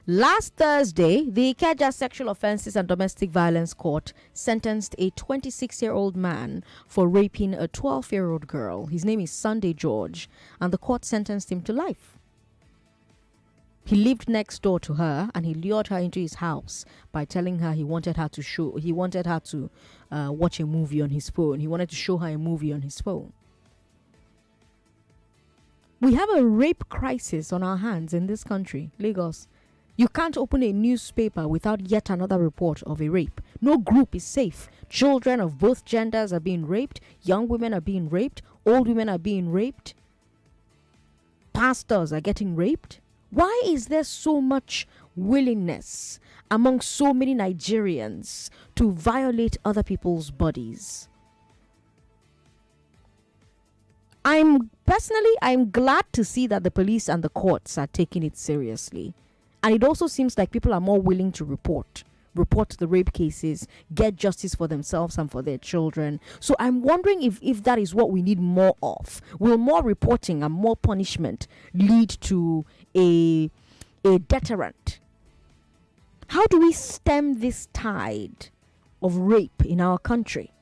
Last Thursday, the Ikeja Sexual Offences and Domestic Violence Court sentenced a 26-year-old man for raping a 12-year-old girl. His name is Sunday George, and the court sentenced him to life. He lived next door to her, and he lured her into his house by telling her he wanted her to watch a movie on his phone. He wanted to show her a movie on his phone. We have a rape crisis on our hands in this country, Lagos. You can't open a newspaper without yet another report of a rape. No group is safe. Children of both genders are being raped. Young women are being raped. Old women are being raped. Pastors are getting raped. Why is there so much willingness among so many Nigerians to violate other people's bodies? I'm glad to see that the police and the courts are taking it seriously. And it also seems like people are more willing to report the rape cases, get justice for themselves and for their children. So I'm wondering if that is what we need more of. Will more reporting and more punishment lead to a deterrent? How do we stem this tide of rape in our country?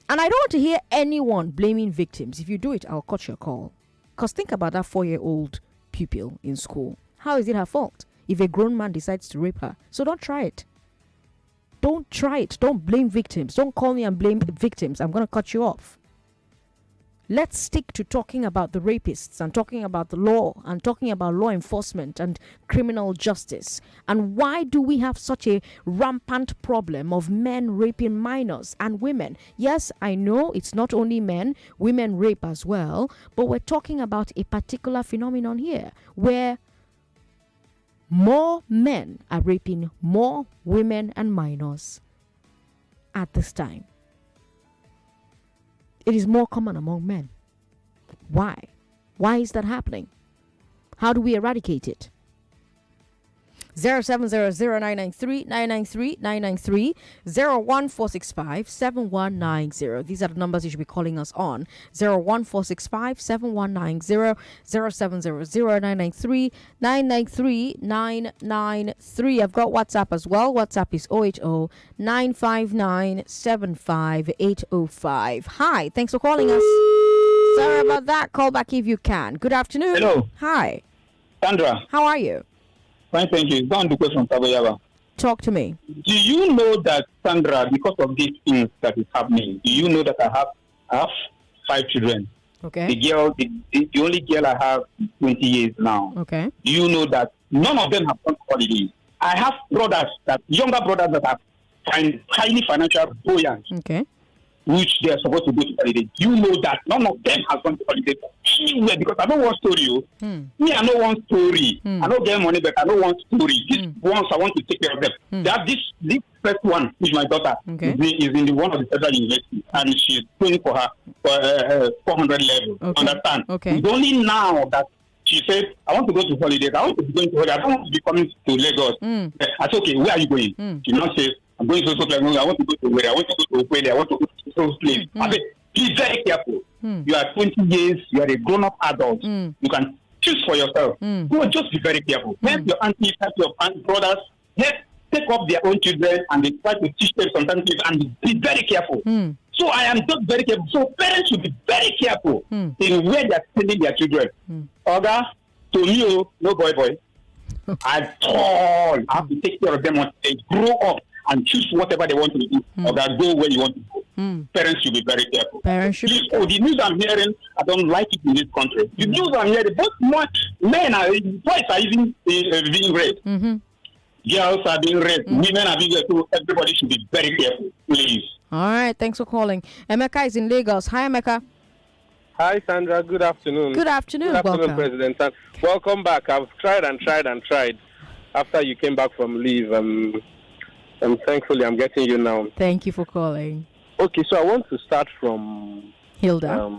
And I don't want to hear anyone blaming victims. If you do it, I'll cut your call. Because think about that 4-year-old pupil in school. How is it her fault if a grown man decides to rape her? So don't try it. Don't try it. Don't blame victims. Don't call me and blame victims. I'm going to cut you off. Let's stick to talking about the rapists and talking about the law and talking about law enforcement and criminal justice. And why do we have such a rampant problem of men raping minors and women? Yes, I know it's not only men, women rape as well, but we're talking about a particular phenomenon here where more men are raping more women and minors at this time. It is more common among men. Why? Why is that happening? How do we eradicate it? 0700-993-993-993 01465-7190. These are the numbers you should be calling us on. 01465-7190 0700-993-993. I've got WhatsApp as well. WhatsApp is 080-959-75805. Hi, thanks for calling us. Sorry about that. Call back if you can. Good afternoon. Hello. Hi. Sandra. How are you? Fine, thank you. Go on the question, Saboyaba. Talk to me. Do you know that, Sandra, because of these things that is happening, do you know that I have 5 children? Okay. The only girl I have 20 years now. Okay. Do you know that none of them have gone to holidays? I have younger brothers that are highly financial buoyant. Okay. Which they are supposed to go to holiday. You know that none of them has gone to holiday anywhere because I don't want story. Me, I don't want story. I don't get money, but I don't want story. This once I want to take care of them. That this first one, which my daughter is in the one of the federal university, and she's going for her 400 level. Okay. Understand? Okay. It's only now that she said, I want to go to holiday. I want to be going to holiday. I don't want to be coming to Lagos. I said, okay, where are you going? She now says, I'm going to I want to go to where? I want to go to Okwele. I want to go to those places. I said, be very careful. You are 20 years. You are a grown-up adult. You can choose for yourself. So just be very careful. Help your aunties, help your brothers. Take up their own children and they try to teach them sometimes and be very careful. So I am just very careful. So parents should be very careful in where they are sending their children. Oga, to me, no boy. At all. I have to take care of them until they grow up and choose whatever they want to do. Or go where you want to go. Parents should be very careful. Parents should be careful. The news I'm hearing, I don't like it in this country. The news I'm hearing, boys are even being raped. Girls are being raped. Women are being raped. So everybody should be very careful, please. All right, thanks for calling. Emeka is in Lagos. Hi, Emeka. Hi, Sandra. Good afternoon. Good afternoon. Good afternoon, welcome. President. And welcome back. I've tried after you came back from leave. Thankfully, I'm getting you now. Thank you for calling. Okay, so I want to start from Hilda.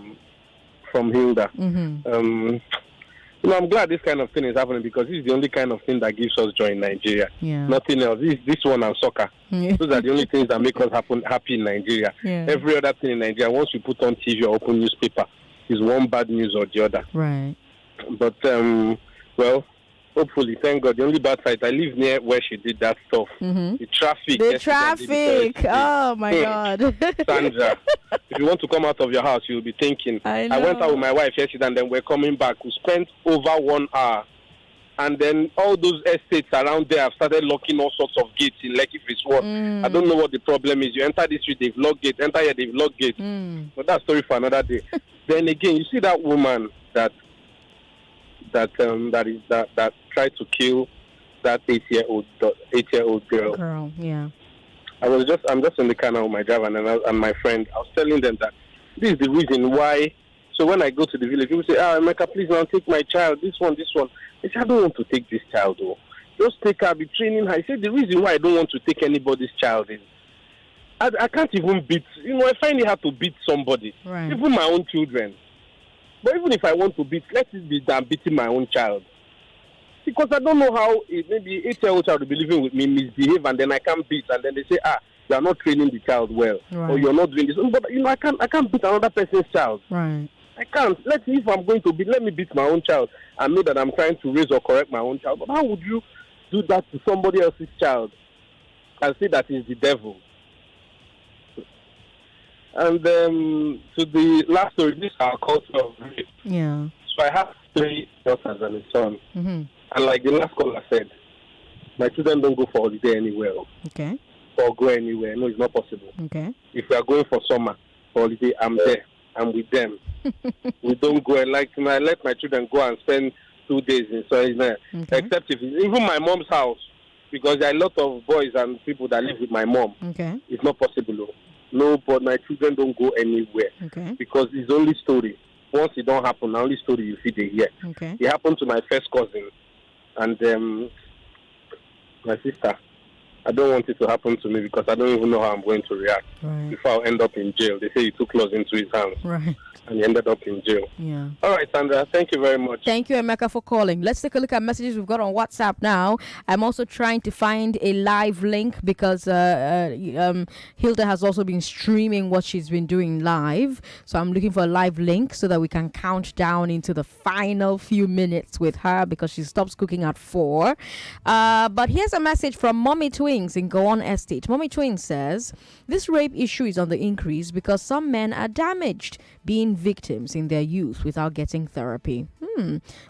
I'm glad this kind of thing is happening because this is the only kind of thing that gives us joy in Nigeria. Yeah. Nothing else. This one and soccer. Yeah. Those are the only things that make us happy in Nigeria. Yeah. Every other thing in Nigeria, once you put on TV or open newspaper, is one bad news or the other. Right. But, hopefully, thank God. The only bad side, I live near where she did that stuff. The traffic. The traffic. Oh, my God. Sandra, if you want to come out of your house, you'll be thinking. I went out with my wife yesterday and then we're coming back. We spent over 1 hour. And then all those estates around there have started locking all sorts of gates in Lekki Phase 1. I don't know what the problem is. You enter this street, they've locked gates. Enter here, they've locked gates. But that's story for another day. Then again, you see that woman that tried to kill that 8-year-old girl. Yeah. I'm just in the car now with my driver and my friend. I was telling them that this is the reason why. So when I go to the village, people say, Emeka, please now take my child, this one. I say, I don't want to take this child, though. Just take her, be training her. I said, the reason why I don't want to take anybody's child is I can't even beat, I find it hard to beat somebody, even my own children. But even if I want to beat, let it be that I'm beating my own child. Because I don't know how maybe 8-year-old child will be living with me, misbehave, and then I can't beat, and then they say, you are not training the child well, or you're not doing this. But I can't beat another person's child. Right. I can't. If I'm going to beat, let me beat my own child and know that I'm trying to raise or correct my own child. But how would you do that to somebody else's child and say that is the devil? And to the last story, this is our culture of rape. Yeah. So I have 3 daughters and a son. And like the last caller said, my children don't go for holiday anywhere. Okay. Or go anywhere. No, it's not possible. Okay. If we are going for summer holiday, I'm there. I'm with them. We don't go and I let my children go and spend 2 days in Soizna. Except if even my mom's house, because there are a lot of boys and people that live with my mom. Okay. It's not possible. No, but my children don't go anywhere. Okay. Because it's only story. Once it don't happen, the only story you see they hear. Okay. It happened to my first cousin and my sister. I don't want it to happen to me because I don't even know how I'm going to react. Right. Before I'll end up in jail. They say he took laws into his hands. Right. And he ended up in jail. Yeah. All right, Sandra. Thank you very much. Thank you, Emeka, for calling. Let's take a look at messages we've got on WhatsApp now. I'm also trying to find a live link because Hilda has also been streaming what she's been doing live. So I'm looking for a live link so that we can count down into the final few minutes with her because she stops cooking at 4. But here's a message from Mommy Twins in Gowon Estate. Mommy Twins says, this rape issue is on the increase because some men are damaged, being victims in their youth without getting therapy.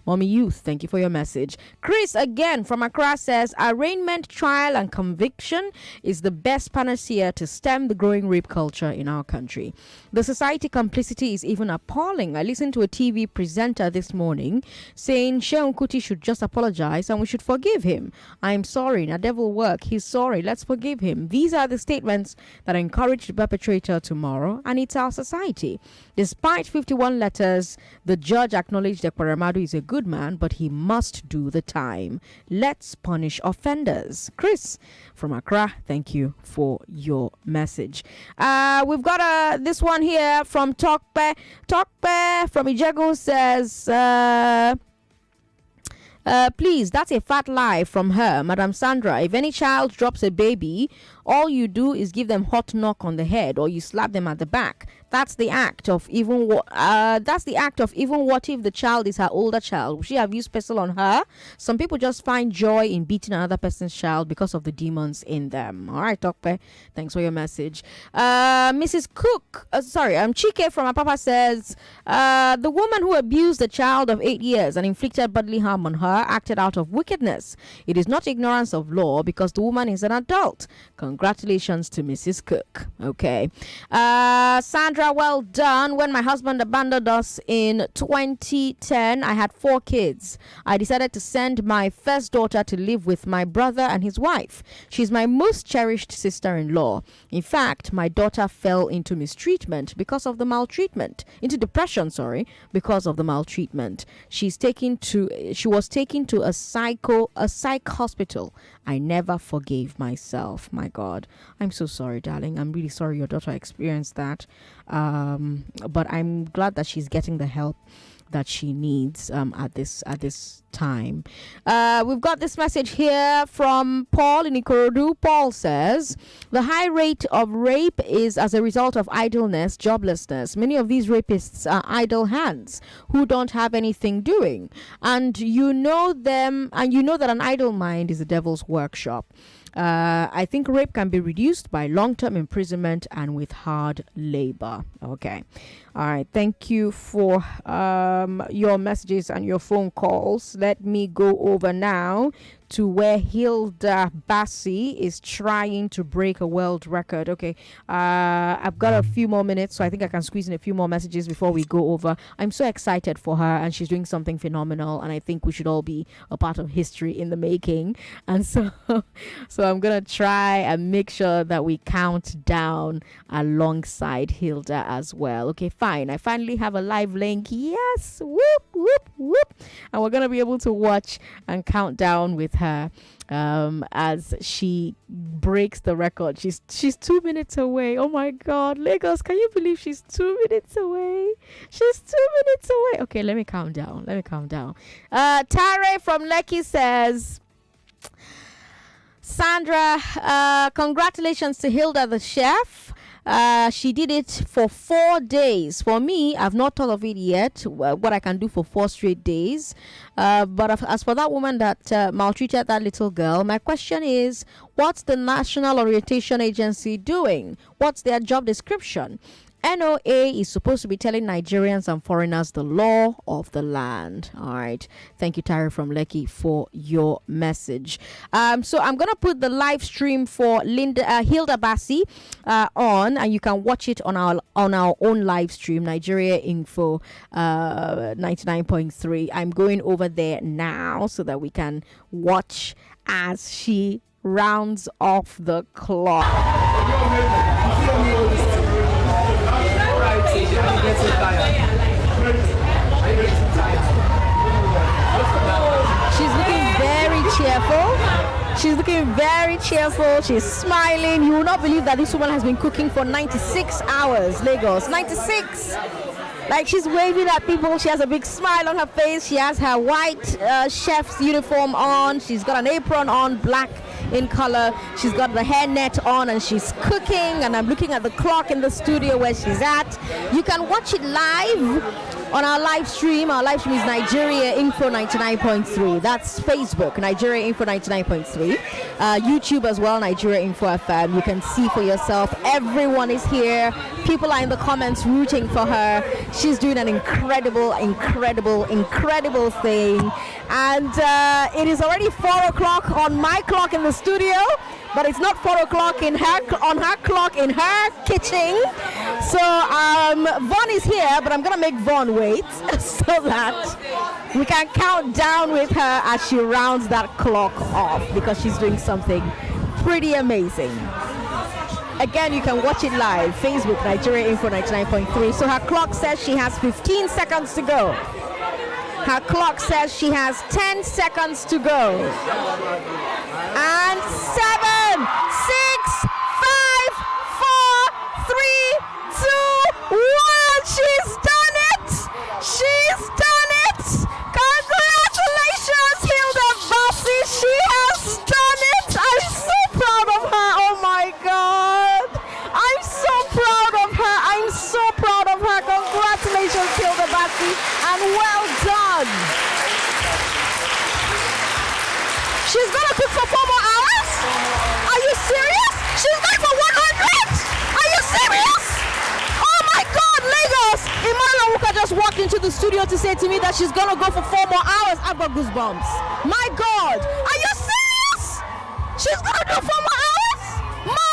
Mommy Youth, thank you for your message. Chris again from Accra says arraignment, trial and conviction is the best panacea to stem the growing rape culture in our country. The society complicity is even appalling. I listened to a TV presenter this morning saying Sheon Kuti should just apologize and we should forgive him. I'm sorry, na devil work, he's sorry, let's forgive him. These are the statements that encourage the perpetrator tomorrow, and it's our society. Despite 51 letters, the judge acknowledged Ekweremadu is a good man, but he must do the time. Let's punish offenders. Chris from Accra, thank you for your message. We've got this one here from Tokpe. Tokpe from Ijego says, please, that's a fat lie from her, Madam Sandra. If any child drops a baby, all you do is give them hot knock on the head or you slap them at the back. That's the act of even what if the child is her older child? Would she have used pistol on her? Some people just find joy in beating another person's child because of the demons in them. All right, Tokpe, thanks for your message. Mrs. Cook, Chike from Apapa says, the woman who abused a child of 8 years and inflicted bodily harm on her acted out of wickedness. It is not ignorance of law because the woman is an adult. Congratulations to Mrs. Cook. Okay. Sandra, well done. When my husband abandoned us in 2010, I had 4 kids. I decided to send my first daughter to live with my brother and his wife. She's my most cherished sister-in-law. In fact, my daughter fell into mistreatment because of the maltreatment. Into depression, because of the maltreatment. She was taken to a psych hospital. I never forgave myself. My God, I'm so sorry, darling. I'm really sorry your daughter experienced that. But I'm glad that she's getting the help that she needs at this time. We've got this message here from Paul in Ikorodu. Paul says, the high rate of rape is as a result of idleness, joblessness. Many of these rapists are idle hands who don't have anything doing. And you know them, and you know that an idle mind is the devil's workshop. I think rape can be reduced by long-term imprisonment and with hard labor. Okay. All right. Thank you for your messages and your phone calls. Let me go over now to where Hilda Baci is trying to break a world record. Okay. I've got a few more minutes, so I think I can squeeze in a few more messages before we go over. I'm so excited for her, and she's doing something phenomenal, and I think we should all be a part of history in the making. And so I'm going to try and make sure that we count down alongside Hilda as well. Okay, fine. I finally have a live link. Yes. Whoop, whoop, whoop. And we're going to be able to watch and count down with her as she breaks the record. She's 2 minutes away. Oh my God, Lagos, can you believe she's 2 minutes away? She's 2 minutes away. Okay, let me calm down. Tare from Lekki says, Sandra, congratulations to Hilda the chef. She did it for 4 days. For me, I've not thought of it yet, what I can do for 4 straight days. But as for that woman that maltreated that little girl, my question is, what's the National Orientation Agency doing? What's their job description? NOA is supposed to be telling Nigerians and foreigners the law of the land. All right. Thank you, Tara from Lekki, for your message. So I'm going to put the live stream for Hilda Baci on, and you can watch it on our own live stream, Nigeria Info 99.3. I'm going over there now so that we can watch as she rounds off the clock. She's looking very cheerful. She's smiling. You will not believe that this woman has been cooking for 96 hours, Lagos. 96. Like, she's waving at people. She has a big smile on her face. She has her white chef's uniform on. She's got an apron on, black in color. She's got the hairnet on, and she's cooking. And I'm looking at the clock in the studio where she's at. You can watch it live on our live stream. Our live stream is Nigeria Info 99.3. That's Facebook, Nigeria Info 99.3. YouTube as well, Nigeria Info FM. You can see for yourself. Everyone is here. People are in the comments rooting for her. She's doing an incredible thing. And it is already 4 o'clock on my clock in the studio, but it's not 4 o'clock on her clock in her kitchen. So Vaughn is here, but I'm gonna make Vaughn wait so that we can count down with her as she rounds that clock off, because she's doing something pretty amazing. Again, you can watch it live, Facebook, Nigeria Info 99.3. So her clock says she has 15 seconds to go. Her clock says she has 10 seconds to go. And 7, 6, 5, 4, 3, 2, 1. She's done it! She's done it! Congratulations, Hilda Baci. She has done it! I'm so proud of her. Oh my God! I'm so proud of her. I'm so proud of her. Congratulations, Hilda Baci, and well done. She's gonna cook for 4 more hours? Are you serious? She's going for 100? Are you serious? Oh my God, Lagos! Emmanuel Wuka just walked into the studio to say to me that she's gonna go for 4 more hours. I've got goosebumps. My God! Are you serious? She's gonna do 4 more hours? My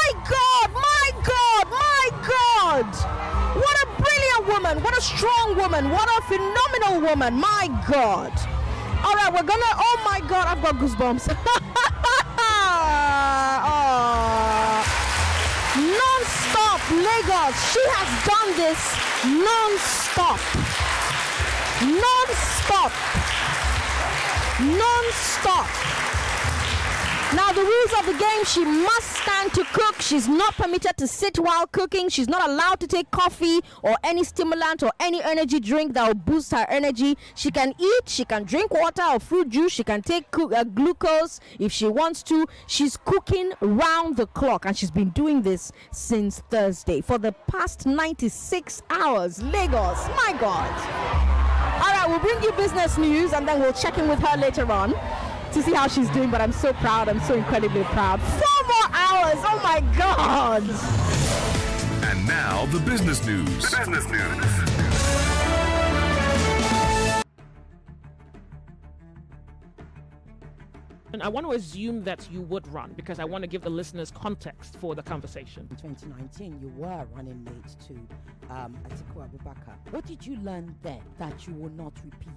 strong woman. What a phenomenal woman. My God. All right, we're gonna, oh my God, I've got goosebumps. Non-stop Lagos. She has done this non-stop. Non-stop. Non-stop. Now, the rules of the game, she must stand to cook. She's not permitted to sit while cooking. She's not allowed to take coffee or any stimulant or any energy drink that will boost her energy. She can eat, she can drink water or fruit juice. She can take glucose if she wants to. She's cooking round the clock, and she's been doing this since Thursday for the past 96 hours. Lagos, my God. All right, we'll bring you business news, and then we'll check in with her later on to see how she's doing, but I'm so proud. I'm so incredibly proud. 4 more hours. Oh my God. And now the business news. And I want to assume that you would run because I want to give the listeners context for the conversation. In 2019, you were running mate to Atiku Abubakar. What did you learn then that you will not repeat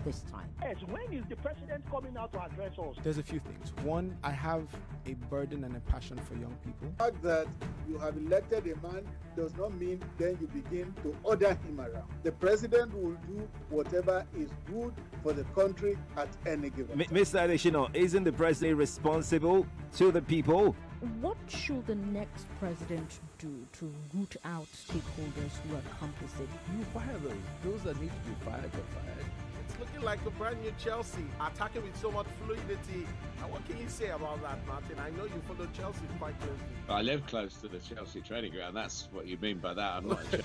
this time? Yes, when is the president coming out to address us? There's a few things. One, I have a burden and a passion for young people. The fact that you have elected a man does not mean then you begin to order him around. The president will do whatever is good for the country at any given time. Mr. Adeshino, isn't the president responsible to the people? What should the next president do to root out stakeholders who are complicit? You fire those that need to be fired are fired. It's looking like a brand new Chelsea, attacking with so much fluidity. And what can you say about that, Martin? I know you follow Chelsea quite closely. I live close to the Chelsea training ground. That's what you mean by that. I'm not sure.